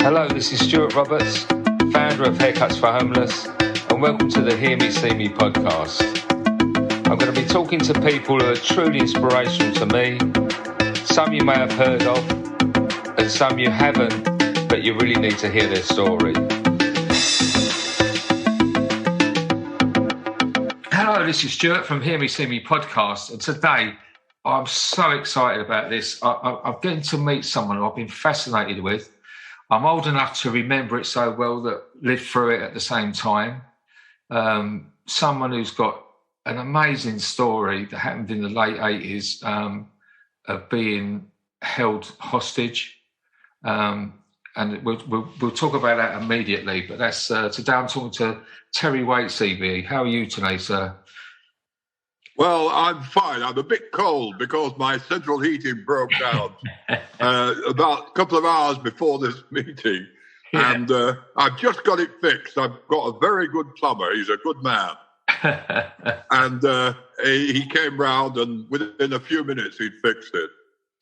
Hello, this is Stuart Roberts, founder of Haircuts for Homeless, and welcome to the Hear Me, See Me podcast. I'm going to be talking to people who are truly inspirational to me. Some you may have heard of, and some you haven't, but you really need to hear their story. Hello, this is Stuart from Hear Me, See Me podcast, and today I'm so excited about this. I'm getting to meet someone who I've been fascinated with. I'm old enough to remember it so well that lived through it at the same time. Someone who's got an amazing story that happened in the late 80s of being held hostage. And we'll talk about that immediately. But that's today I'm talking to Terry Waite, CBE. How are you today, sir? Well, I'm fine. I'm a bit cold because my central heating broke down about a couple of hours before this meeting. Yeah. And I've just got it fixed. I've got a very good plumber. He's a good man. And he came round and within a few minutes he'd fixed it.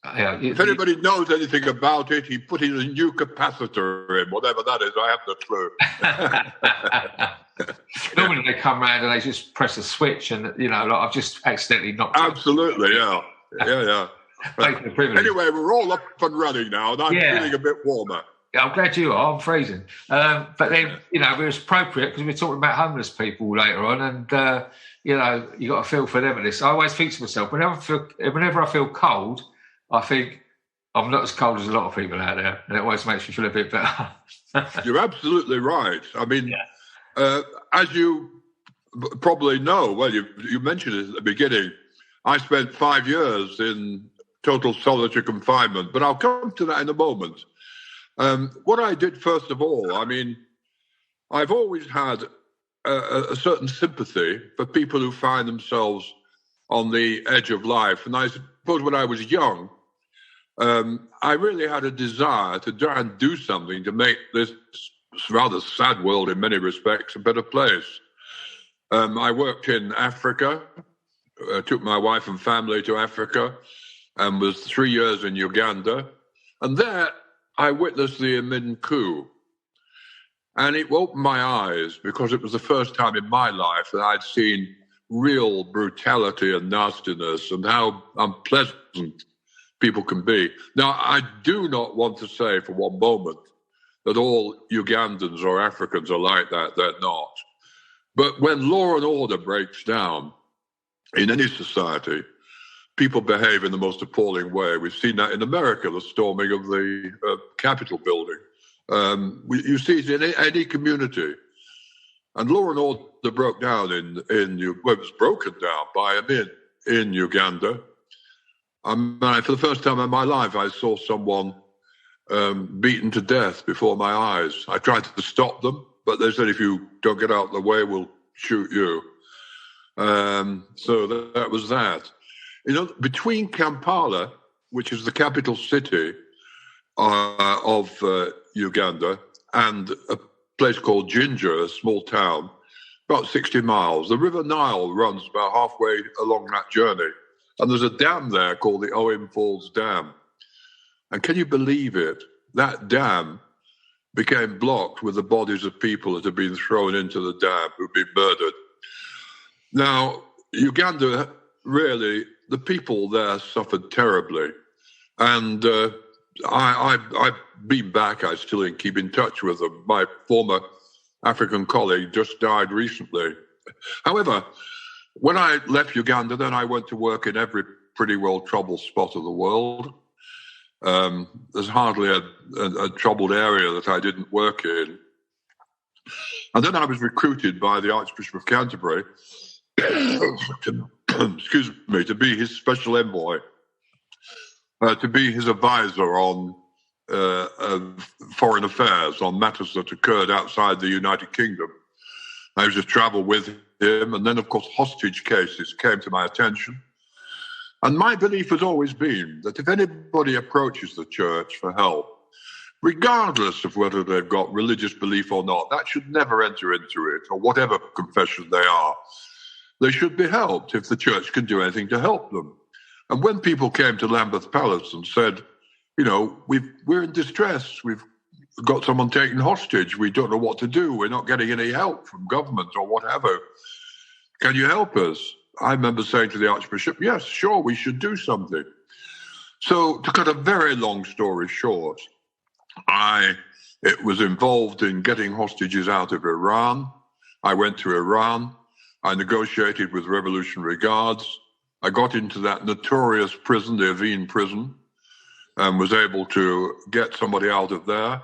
If anybody knows anything about it, he put in a new capacitor in, whatever that is. I have no clue. Normally they come round and they just press a switch and, I've just accidentally knocked it. Absolutely, yeah. Anyway, we're all up and running now and I'm feeling a bit warmer. Yeah, I'm glad you are. I'm freezing. But then, it was appropriate because we're talking about homeless people later on and, you got to feel for them at this. I always think to myself, whenever I feel cold, I think I'm not as cold as a lot of people out there, and it always makes me feel a bit better. You're absolutely right. I mean, as you probably know, well, you mentioned it at the beginning, I spent 5 years in total solitary confinement, but I'll come to that in a moment. What I did, first of all, I mean, I've always had a certain sympathy for people who find themselves on the edge of life, and I suppose when I was young, I really had a desire to try and do something to make this rather sad world in many respects a better place. I worked in Africa, took my wife and family to Africa, and was 3 years in Uganda. And there I witnessed the Amin coup. And it opened my eyes because it was the first time in my life that I'd seen real brutality and nastiness and how unpleasant people can be. Now, I do not want to say for one moment that all Ugandans or Africans are like that. They're not. But when law and order breaks down in any society, people behave in the most appalling way. We've seen that in America, the storming of the Capitol building. You see it in any community. And law and order broke down it was broken down by Amin in Uganda. For the first time in my life, I saw someone beaten to death before my eyes. I tried to stop them, but they said, if you don't get out of the way, we'll shoot you. So that was that. Between Kampala, which is the capital city of Uganda, and a place called Jinja, a small town, about 60 miles, the River Nile runs about halfway along that journey. And there's a dam there called the Owen Falls Dam. And can you believe it? That dam became blocked with the bodies of people that had been thrown into the dam, who'd been murdered. Now, Uganda, really, the people there suffered terribly. And I've been back. I still keep in touch with them. My former African colleague just died recently. However, when I left Uganda, then I went to work in every pretty well troubled spot of the world. There's hardly a troubled area that I didn't work in. And then I was recruited by the Archbishop of Canterbury to be his special envoy, to be his advisor on foreign affairs, on matters that occurred outside the United Kingdom. I used to travel with him, and then, of course, hostage cases came to my attention. And my belief has always been that if anybody approaches the church for help, regardless of whether they've got religious belief or not, that should never enter into it, or whatever confession they are. They should be helped if the church can do anything to help them. And when people came to Lambeth Palace and said, we're in distress, we've got someone taken hostage. We don't know what to do. We're not getting any help from government or whatever. Can you help us? I remember saying to the Archbishop, yes, sure, we should do something. So to cut a very long story short, it was involved in getting hostages out of Iran. I went to Iran. I negotiated with Revolutionary Guards. I got into that notorious prison, the Evin prison, and was able to get somebody out of there.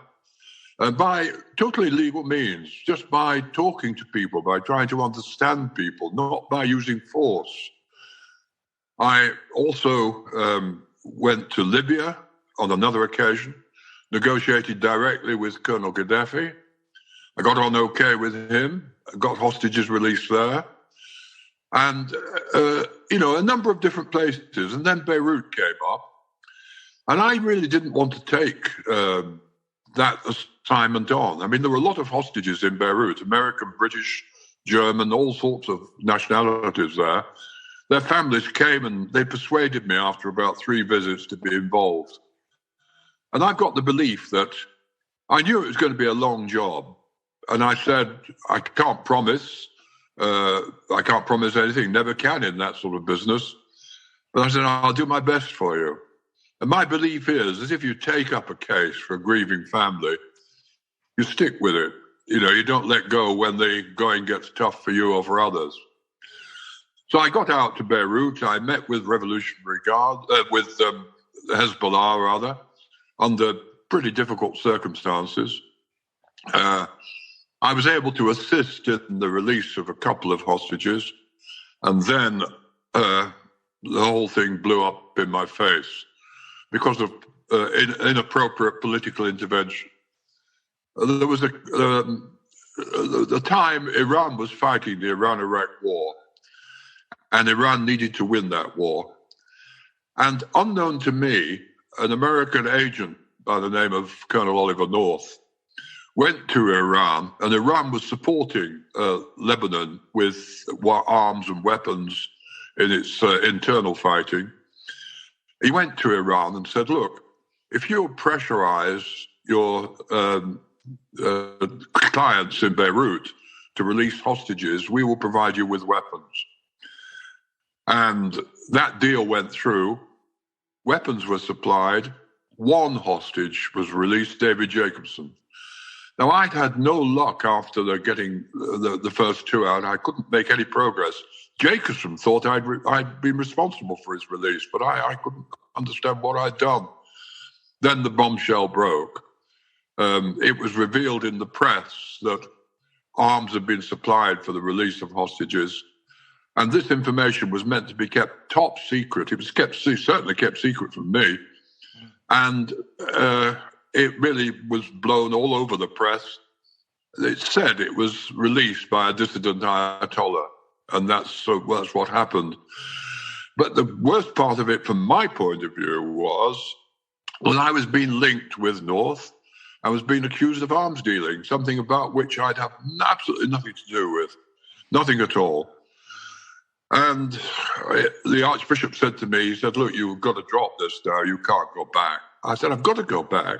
And by totally legal means, just by talking to people, by trying to understand people, not by using force. I also went to Libya on another occasion, negotiated directly with Colonel Gaddafi. I got on okay with him, got hostages released there. And, a number of different places. And then Beirut came up. And I really didn't want to take that assignment on. I mean, there were a lot of hostages in Beirut, American, British, German, all sorts of nationalities there. Their families came and they persuaded me after about 3 visits to be involved. And I've got the belief that I knew it was going to be a long job. And I said, I can't promise anything, never can in that sort of business. But I said, I'll do my best for you. And my belief is that if you take up a case for a grieving family, you stick with it. You don't let go when the going gets tough for you or for others. So I got out to Beirut. I met with Revolutionary Guard, with Hezbollah, rather, under pretty difficult circumstances. I was able to assist in the release of a couple of hostages, and then the whole thing blew up in my face because of inappropriate political intervention. There was the time Iran was fighting the Iran-Iraq war, and Iran needed to win that war. And unknown to me, an American agent by the name of Colonel Oliver North went to Iran, and Iran was supporting Lebanon with arms and weapons in its internal fighting. He went to Iran and said, look, if you pressurize your clients in Beirut to release hostages, we will provide you with weapons. And that deal went through. Weapons were supplied. One hostage was released, David Jacobson. Now, I'd had no luck after getting the first 2 out. I couldn't make any progress. Jacobson thought I'd been responsible for his release, but I couldn't understand what I'd done. Then the bombshell broke. It was revealed in the press that arms had been supplied for the release of hostages. And this information was meant to be kept top secret. It was certainly kept secret from me. And it really was blown all over the press. It said it was released by a dissident Ayatollah, and that's what happened. But the worst part of it, from my point of view, was when I was being linked with North, I was being accused of arms dealing, something about which I'd have absolutely nothing to do with, nothing at all. And the Archbishop said to me, he said, look, you've got to drop this now. You can't go back. I said, I've got to go back.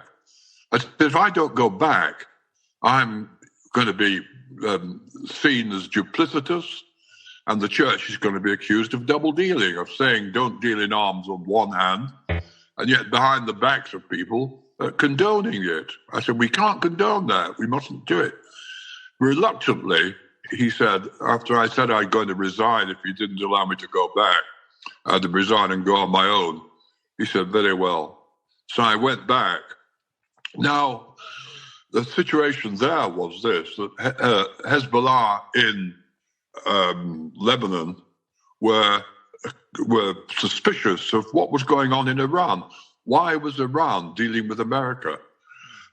I said, if I don't go back, I'm going to be seen as duplicitous, and the church is going to be accused of double dealing, of saying don't deal in arms on one hand, and yet behind the backs of people condoning it. I said, we can't condone that. We mustn't do it. Reluctantly, he said, after I said I'd going to resign if he didn't allow me to go back, I had to resign and go on my own. He said, very well. So I went back. Now, the situation there was this, that Hezbollah in Lebanon were suspicious of what was going on in Iran. Why was Iran dealing with America?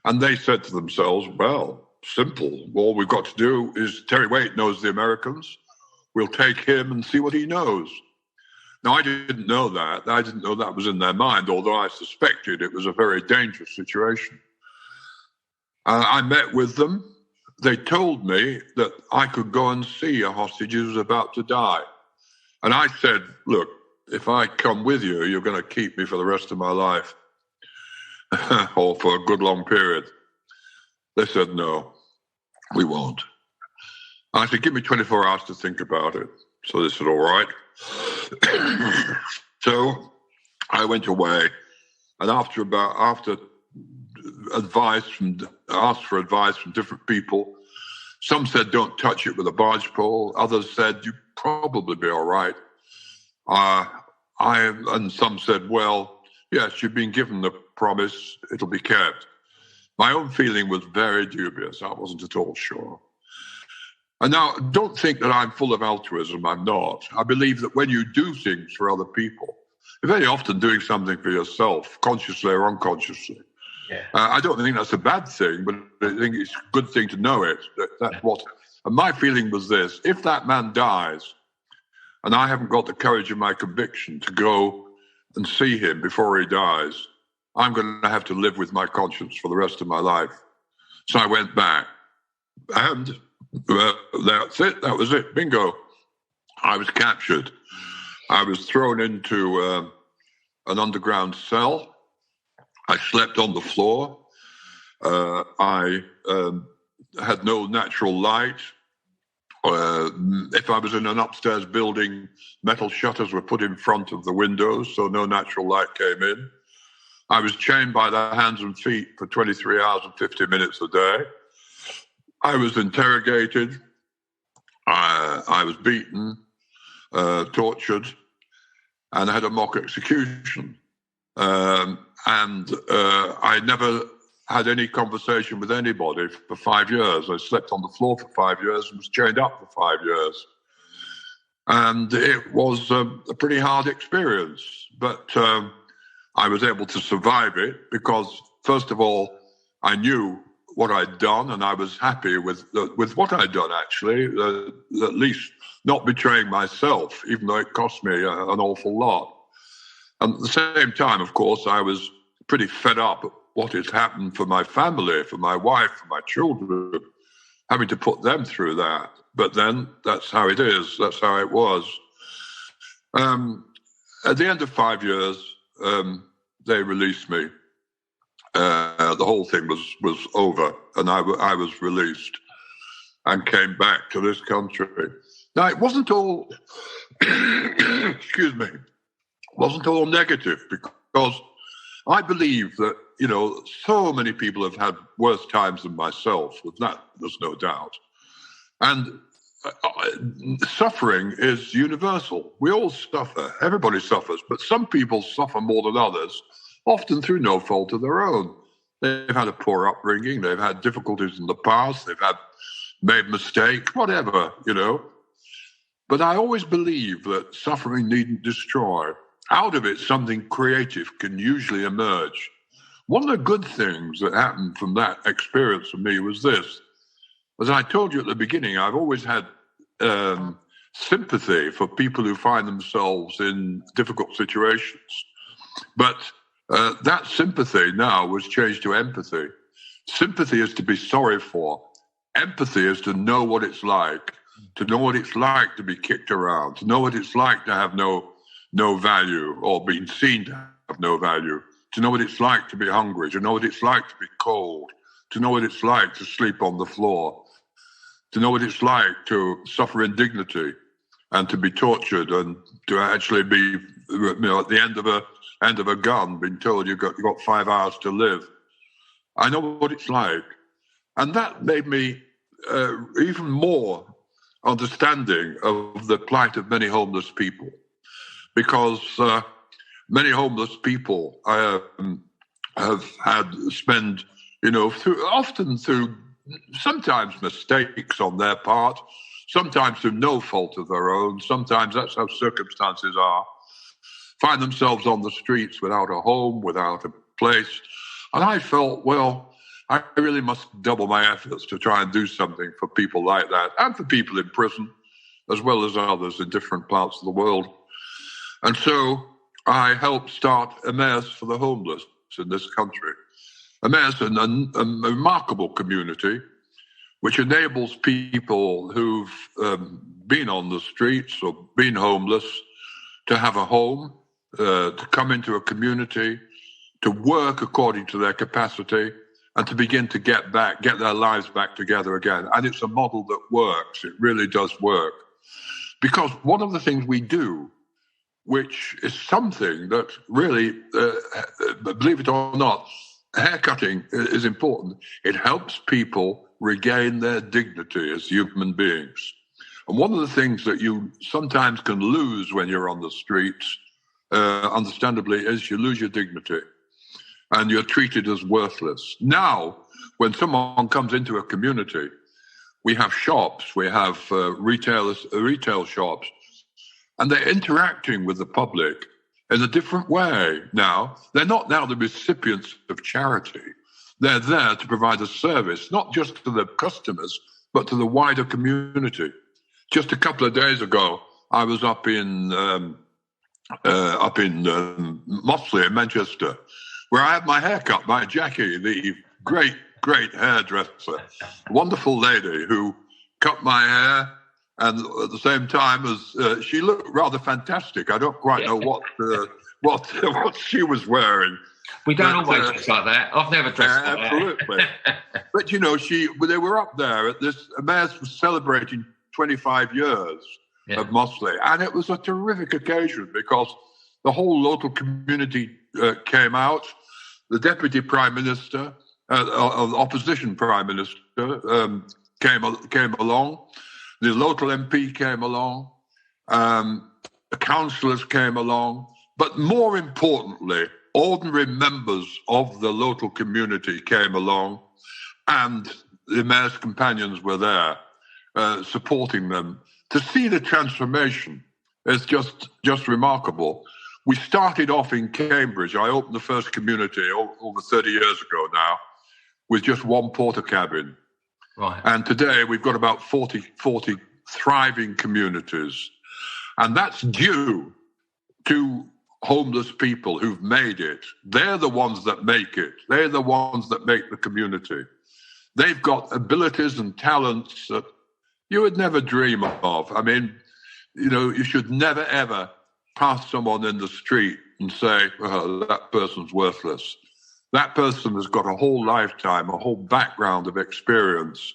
And they said to themselves, well, simple. All we've got to do is Terry Waite knows the Americans. We'll take him and see what he knows. Now, I didn't know that. I didn't know that was in their mind, although I suspected it was a very dangerous situation. I met with them. They told me that I could go and see a hostage who was about to die. And I said, look, if I come with you, you're going to keep me for the rest of my life or for a good long period. They said, no, we won't. I said, give me 24 hours to think about it. So they said, all right. So I went away, and asked for advice from different people. Some said, don't touch it with a barge pole. Others said, you'd probably be all right. And some said, well, yes, you've been given the promise, it'll be kept. My own feeling was very dubious. I wasn't at all sure. And now, don't think that I'm full of altruism. I'm not. I believe that when you do things for other people, you're very often doing something for yourself, consciously or unconsciously. Yeah. I don't think that's a bad thing, but I think it's a good thing to know it. That's what. And my feeling was this: if that man dies, and I haven't got the courage of my conviction to go and see him before he dies, I'm going to have to live with my conscience for the rest of my life. So I went back, and that's it. That was it. Bingo. I was captured. I was thrown into an underground cell. I slept on the floor. I had no natural light. If I was in an upstairs building, metal shutters were put in front of the windows, so no natural light came in. I was chained by the hands and feet for 23 hours and 50 minutes a day. I was interrogated. I was beaten, tortured, and I had a mock execution. And I never had any conversation with anybody for 5 years. I slept on the floor for 5 years and was chained up for 5 years. And it was a pretty hard experience. But I was able to survive it because, first of all, I knew what I'd done, and I was happy with what I'd done, actually, at least not betraying myself, even though it cost me an awful lot. And at the same time, of course, I was pretty fed up at what had happened for my family, for my wife, for my children, having to put them through that. But then that's how it is. That's how it was. At the end of 5 years, they released me. The whole thing was over, and I was released and came back to this country. Now, it wasn't all, excuse me, wasn't all negative, because I believe that, so many people have had worse times than myself. With that, there's no doubt. And suffering is universal. We all suffer. Everybody suffers. But some people suffer more than others, often through no fault of their own. They've had a poor upbringing. They've had difficulties in the past. They've made mistakes, whatever, But I always believe that suffering needn't destroy. Out of it, something creative can usually emerge. One of the good things that happened from that experience for me was this. As I told you at the beginning, I've always had sympathy for people who find themselves in difficult situations. But that sympathy now was changed to empathy. Sympathy is to be sorry for. Empathy is to know what it's like, to know what it's like to be kicked around, to know what it's like to have no value or being seen to have no value, to know what it's like to be hungry, to know what it's like to be cold, to know what it's like to sleep on the floor, to know what it's like to suffer indignity and to be tortured and to actually be, at the end of a gun, being told you've got 5 hours to live. I know what it's like. And that made me even more understanding of the plight of many homeless people. Because many homeless people have had spent, often through sometimes mistakes on their part, sometimes through no fault of their own, sometimes that's how circumstances are, find themselves on the streets without a home, without a place. And I felt, well, I really must double my efforts to try and do something for people like that, and for people in prison, as well as others in different parts of the world. And so I helped start Emmaus for the homeless in this country. Emmaus is a remarkable community which enables people who've been on the streets or been homeless to have a home, to come into a community, to work according to their capacity, and to begin to get their lives back together again. And it's a model that works. It really does work. Because one of the things we do, which is something that really, believe it or not, haircutting is important. It helps people regain their dignity as human beings. And one of the things that you sometimes can lose when you're on the streets, understandably, is you lose your dignity and you're treated as worthless. Now, when someone comes into a community, we have shops, we have retail shops, and they're interacting with the public in a different way now. They're not now the recipients of charity. They're there to provide a service, not just to the customers, but to the wider community. Just a couple of days ago, I was up in Mossley in Manchester, where I had my hair cut by Jackie, the great hairdresser, wonderful lady who cut my hair, and at the same time as she looked rather fantastic. I don't quite know what she was wearing. We don't always dress like that. I've never dressed like absolutely. that. But you know, they were up there at this. Emmaus was celebrating 25 years of Mossley, and it was a terrific occasion because the whole local community came out. The deputy prime minister, opposition prime minister, came along. The local MP came along. The councillors came along. But more importantly, ordinary members of the local community came along, and the mayor's companions were there, supporting them. To see the transformation is just remarkable. We started off in Cambridge. I opened the first community over 30 years ago now, with just one porter cabin. Right. And today we've got about 40 thriving communities. And that's due to homeless people who've made it. They're the ones that make it. They're the ones that make the community. They've got abilities and talents that you would never dream of. I mean, you know, you should never, ever pass someone in the street and say, oh, that person's worthless. That person has got a whole lifetime, a whole background of experience.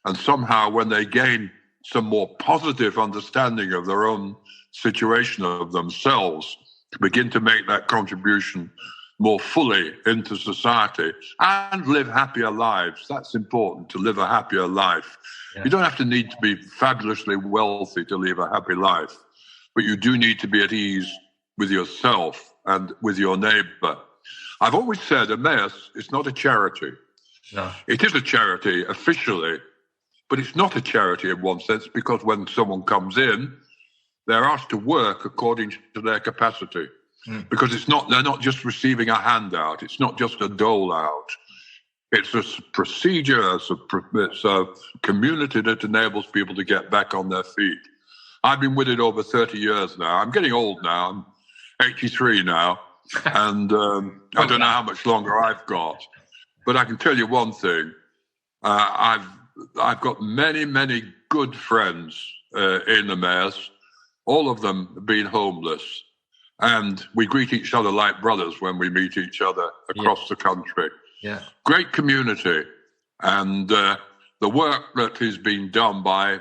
And somehow when they gain some more positive understanding of their own situation, of themselves, to begin to make that contribution more fully into society and live happier lives. That's important, to live a happier life. Yeah. You don't have to need to be fabulously wealthy to live a happy life, but you do need to be at ease with yourself and with your neighbor. I've always said Emmaus is not a charity. No. It is a charity officially, but it's not a charity in one sense, because when someone comes in, they're asked to work according to their capacity. Because they're not just receiving a handout. It's not just a dole out. It's a procedure. It's a community that enables people to get back on their feet. I've been with it over 30 years now. I'm getting old now. I'm 83 now. And I don't know how much longer I've got. But I can tell you one thing. I've got many, many good friends in Emmaus. All of them have been homeless. And we greet each other like brothers when we meet each other across the country. Yeah. Great community. And the work that is being done by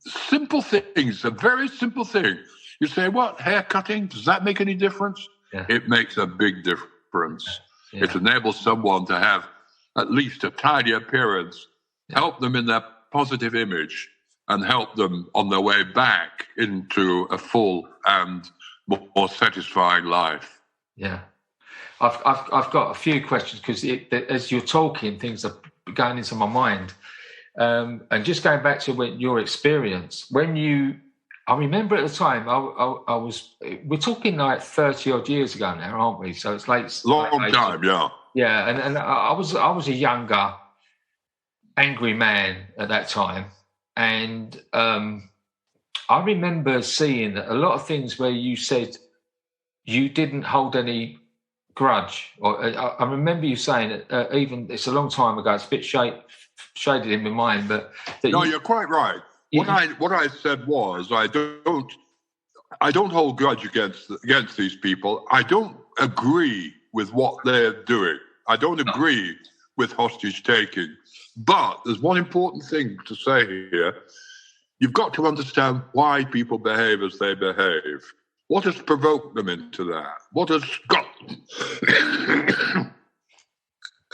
simple things, a very simple thing. You say, what, hair cutting? Does that make any difference? Yeah. It makes a big difference. Yeah. It enables someone to have at least a tidy appearance, help them in their positive image, and help them on their way back into a full and more satisfying life. Yeah, I've got a few questions because as you're talking, things are going into my mind, and just going back to your experience I remember at the time I was. We're talking like 30 odd years ago now, aren't we? So it's long time, yeah. Yeah, and I was a younger, angry man at that time, and I remember seeing a lot of things where you said you didn't hold any grudge. Or I remember you saying, even it's a long time ago, it's a bit shaded in my mind, but you're quite right. What I said was, I don't hold grudge against these people. I don't agree with what they're doing. I don't agree with hostage taking. But there's one important thing to say here. You've got to understand why people behave as they behave. What has provoked them into that? What has got...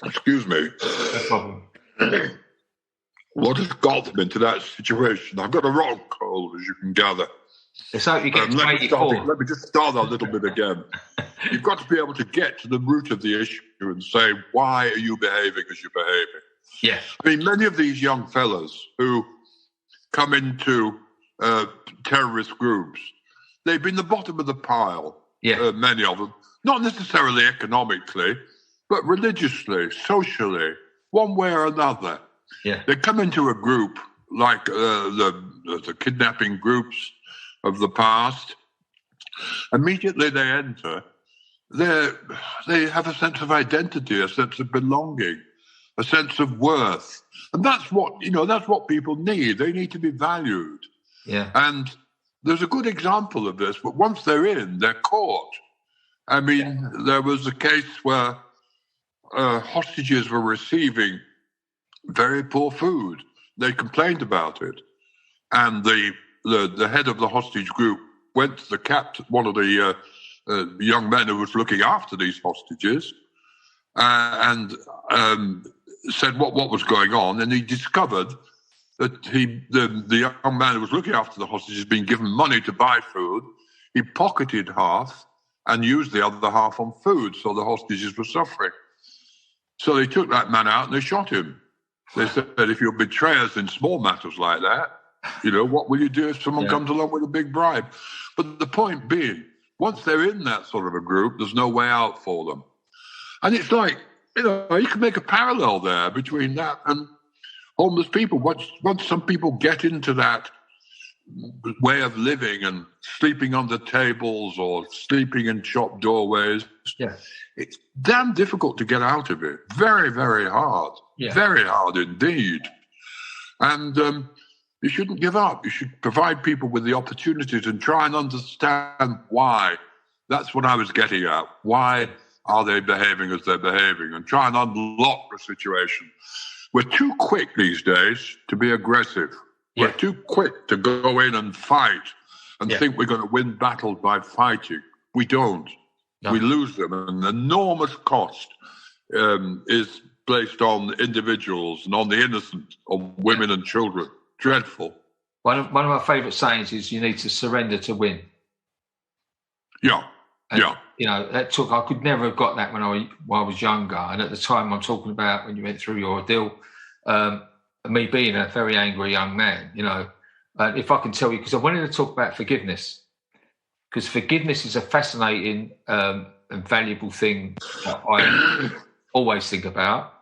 Excuse me. No problem. What has got them into that situation? I've got a rotten cold, as you can gather. So you get let me just start that a little bit again. You've got to be able to get to the root of the issue and say, why are you behaving as you're behaving? Yes. I mean, many of these young fellas who come into terrorist groups, they've been the bottom of the pile, many of them. Not necessarily economically, but religiously, socially, one way or another. Yeah. They come into a group like the kidnapping groups of the past. Immediately they enter, they have a sense of identity, a sense of belonging, a sense of worth. And that's what people need. They need to be valued. Yeah. And there's a good example of this, but once they're in, they're caught. I mean, there was a case where hostages were receiving very poor food. They complained about it. And the head of the hostage group went to the captain, one of the young men who was looking after these hostages, and said what was going on. And he discovered that the young man who was looking after the hostages had been given money to buy food. He pocketed half and used the other half on food, so the hostages were suffering. So they took that man out and they shot him. They said, if you'll betray us in small matters like that, what will you do if someone comes along with a big bribe? But the point being, once they're in that sort of a group, there's no way out for them. And it's like, you can make a parallel there between that and homeless people. Once some people get into that way of living and sleeping under tables or sleeping in shop doorways, it's damn difficult to get out of it. Very, very hard. Very hard indeed. And you shouldn't give up. You should provide people with the opportunities and try and understand why. That's what I was getting at. Why are they behaving as they're behaving? And try and unlock the situation. We're too quick these days to be aggressive. We're too quick to go in and fight and think we're going to win battles by fighting. We don't. No. We lose them. An enormous cost is placed on individuals and on the innocent, on women and children. Dreadful. One of my favourite sayings is you need to surrender to win. Yeah. And, I could never have got that when I was younger. And at the time I'm talking about when you went through your ordeal, me being a very angry young man, if I can tell you, because I wanted to talk about forgiveness, because forgiveness is a fascinating and valuable thing that I always think about.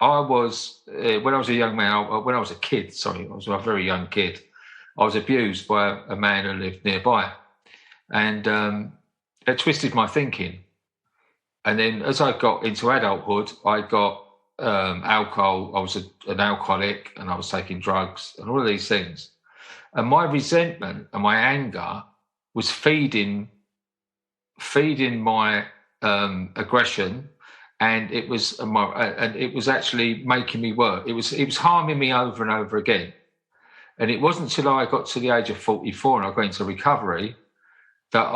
I was, when I was a young man, I was a very young kid, I was abused by a man who lived nearby. And it twisted my thinking. And then as I got into adulthood, I got alcohol. I was an alcoholic and I was taking drugs and all of these things. And my resentment and my anger was feeding my aggression. And it was actually making me work. It was harming me over and over again. And it wasn't until I got to the age of 44 and I got into recovery that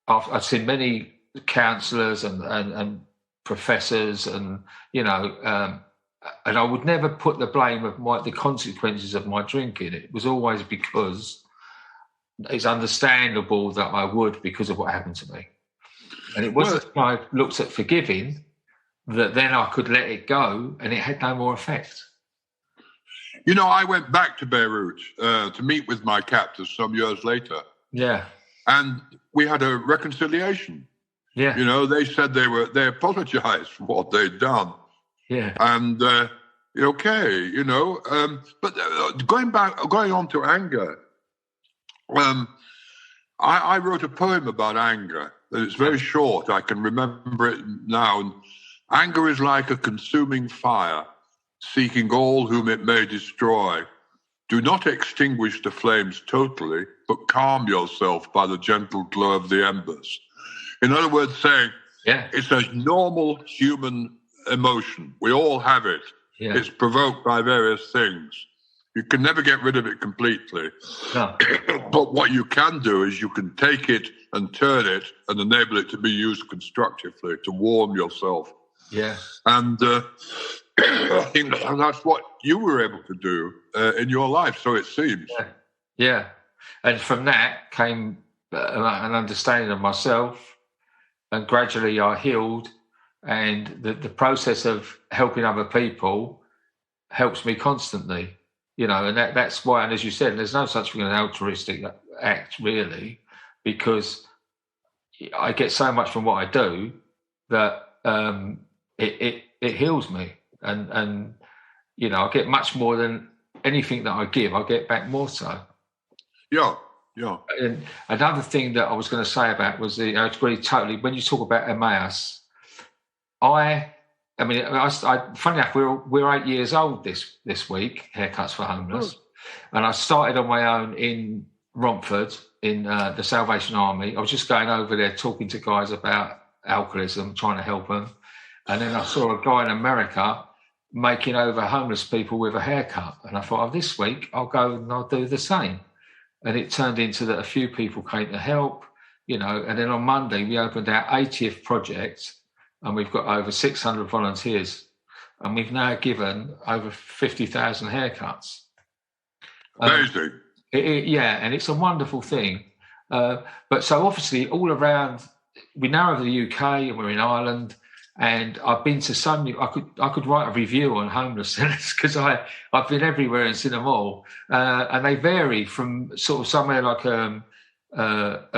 I've seen many counsellors and professors and I would never put the blame of the consequences of my drinking. It was always because it's understandable that I would because of what happened to me. And it wasn't until I looked at forgiving that then I could let it go and it had no more effect. I went back to Beirut to meet with my captors some years later. Yeah. And we had a reconciliation. Yeah. They said they apologized for what they'd done. Yeah. And, but going on to anger, I wrote a poem about anger. It's very short. I can remember it now. And anger is like a consuming fire, seeking all whom it may destroy. Do not extinguish the flames totally, but calm yourself by the gentle glow of the embers. In other words, saying it's a normal human emotion. We all have it. Yeah. It's provoked by various things. You can never get rid of it completely. No. But what you can do is you can take it and turn it and enable it to be used constructively, to warm yourself. Yeah. And I think that's what you were able to do in your life, so it seems. Yeah. And from that came an understanding of myself, and gradually I healed, and the process of helping other people helps me constantly, and that's why, and as you said, there's no such thing as an altruistic act, really, because I get so much from what I do that it heals me, and I get much more than anything that I give. I get back more so. Yeah. And another thing that I was going to say about was it's really totally, when you talk about Emmaus, I funny enough, we're 8 years old this week, Haircuts for Homeless, and I started on my own in Romford in the Salvation Army. I was just going over there talking to guys about alcoholism, trying to help them, and then I saw a guy in America making over homeless people with a haircut, and I thought, this week I'll go and I'll do the same. And it turned into that a few people came to help, and then on Monday we opened our 80th project, and we've got over 600 volunteers, and we've now given over 50,000 haircuts. Amazing. And it's a wonderful thing. But so obviously all around, we now have the UK and we're in Ireland, and I've been to so many. I could write a review on homelessness because I've been everywhere and seen them all, and they vary from sort of somewhere like a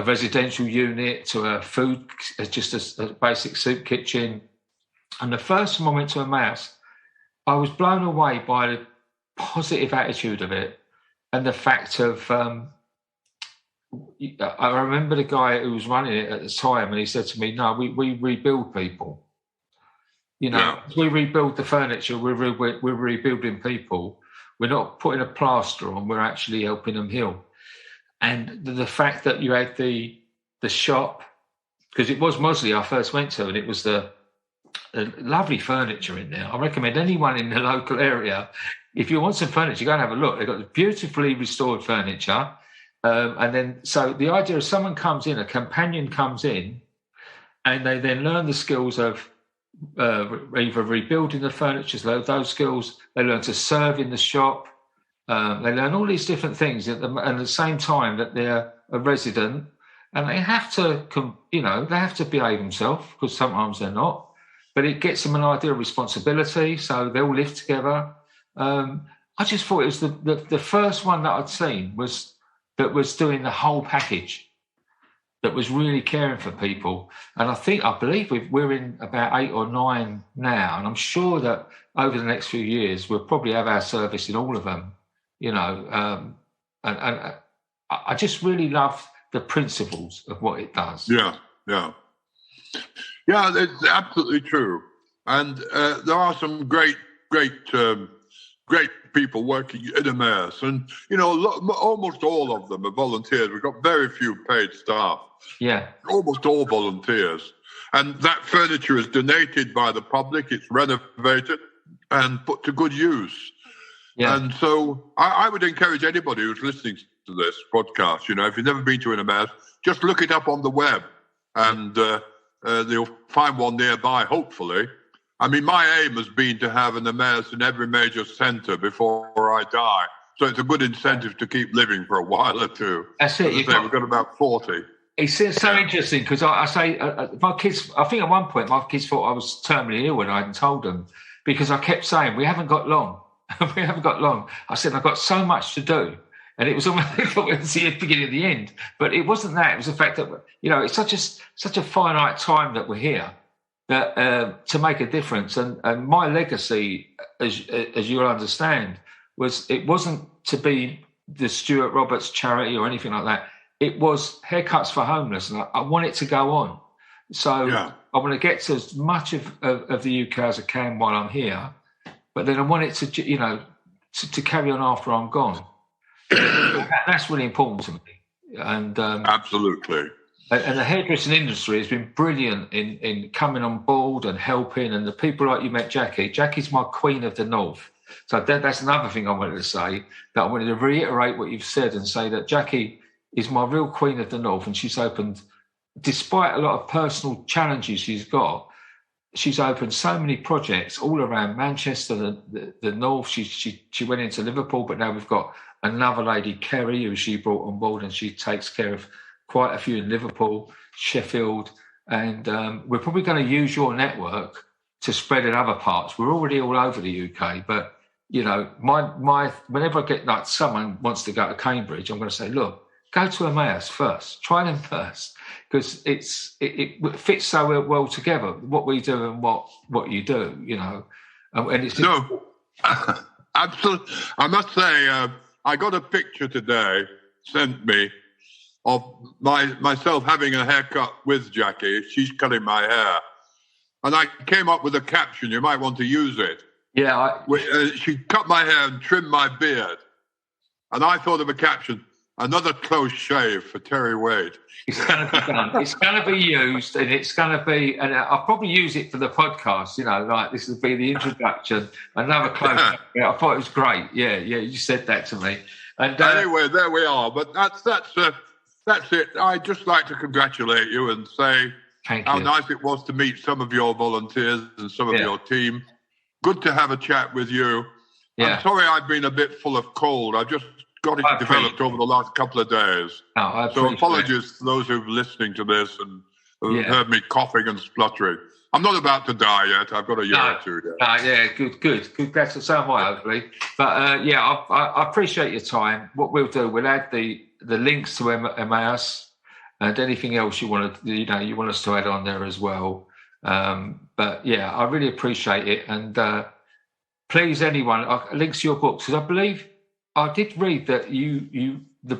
residential unit to a food, just a basic soup kitchen. And the first time I went to Emmaus, I was blown away by the positive attitude of it, and the fact of. I remember the guy who was running it at the time, and he said to me, "No, we rebuild people. We rebuild the furniture. We're rebuilding people. We're not putting a plaster on. We're actually helping them heal." And the fact that you had the shop, because it was Mosley I first went to, and it was the lovely furniture in there. I recommend anyone in the local area, if you want some furniture, go and have a look. They've got beautifully restored furniture. And then, so the idea is someone comes in, a companion comes in, and they then learn the skills of either rebuilding the furniture, so those skills, they learn to serve in the shop, they learn all these different things at the same time that they're a resident, and they have to, they have to behave themselves, because sometimes they're not, but it gets them an idea of responsibility, so they all live together. I just thought it was the first one that I'd seen that was doing the whole package, that was really caring for people. And I believe we're in about 8 or 9 now, and I'm sure that over the next few years we'll probably have our service in all of them, and I just really love the principles of what it does. Yeah, it's absolutely true. And there are some great people working in Emmaus, and almost all of them are volunteers. We've got very few paid staff. Yeah, almost all volunteers, and that furniture is donated by the public. It's renovated and put to good use. Yeah. And so I would encourage anybody who's listening to this podcast, if you've never been to an Emmaus, just look it up on the web, and they'll find one nearby, hopefully. I mean, my aim has been to have an Emmaus in every major centre before I die. So it's a good incentive to keep living for a while or two. That's it. We've got about 40. It's so interesting, because I say my kids, I think at one point my kids thought I was terminally ill when I hadn't told them, because I kept saying, we haven't got long. We haven't got long. I said, I've got so much to do. And it was almost like I thought we'd see the beginning of the end. But it wasn't that. It was the fact that, it's such a finite time that we're here, that to make a difference. And my legacy, as you'll understand, it wasn't to be the Stuart Roberts charity or anything like that. It was Haircuts for Homeless, and I want it to go on. So I want to get to as much of the UK as I can while I'm here, but then I want it to, to carry on after I'm gone. That's really important to me. And absolutely. And the hairdressing industry has been brilliant in coming on board and helping. And the people like you met Jackie. Jackie's my queen of the North. So that's another thing I wanted to say, that I wanted to reiterate what you've said and say that Jackie is my real queen of the North. And she's opened, despite a lot of personal challenges she's opened so many projects all around Manchester, the North. She went into Liverpool, but now we've got another lady, Kerry, who she brought on board, and she takes care of quite a few in Liverpool, Sheffield, and we're probably going to use your network to spread in other parts. We're already all over the UK, but you know, my whenever I get like someone wants to go to Cambridge, I'm going to say, look, go to Emmaus first, try them first, because it fits so well together, what we do and what you do, you know, and it's just... No, absolutely. I must say, I got a picture today sent me of myself having a haircut with Jackie. She's cutting my hair. And I came up with a caption. You might want to use it. Yeah. She cut my hair and trimmed my beard. And I thought of a caption, another close shave for Terry Waite. It's going to be done. It's going to be used, and it's going to be, and I'll probably use it for the podcast, you know, like this will be the introduction, another close shave. Yeah, I thought it was great. Yeah, you said that to me. And anyway, there we are. But that's it. I'd just like to congratulate you and say how nice it was to meet some of your volunteers and some of your team. Good to have a chat with you. Yeah. I'm sorry I've been a bit full of cold. I've just got it developed over the last couple of days. So apologies to those who are listening to this and who heard me coughing and spluttering. I'm not about to die yet. I've got a year or two yet. Yeah, good. That's so am I, hopefully. But I appreciate your time. What we'll do, we'll add the links to Emmaus and anything else you want us to add on there as well. But yeah, I really appreciate it. And please, anyone, links to your books, because I believe I did read that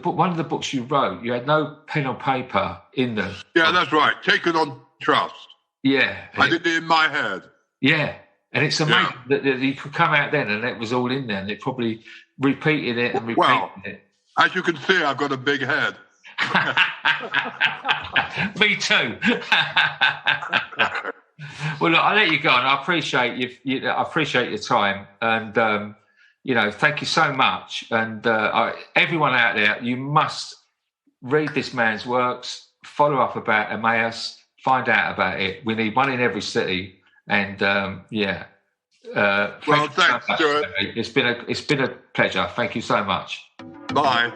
one of the books you wrote, you had no pen or paper in them. Yeah, that's right. Taken on Trust. Yeah. I did it in my head. Yeah. And it's amazing that you could come out then and it was all in there, and it probably repeated it and repeated it. As you can see, I've got a big head. Me too. Well, look, I'll let you go, and I appreciate you. I appreciate your time, and thank you so much. And everyone out there, you must read this man's works, follow up about Emmaus, find out about it. We need one in every city, and well, thanks, Stuart. It's been a pleasure. Thank you so much. Bye.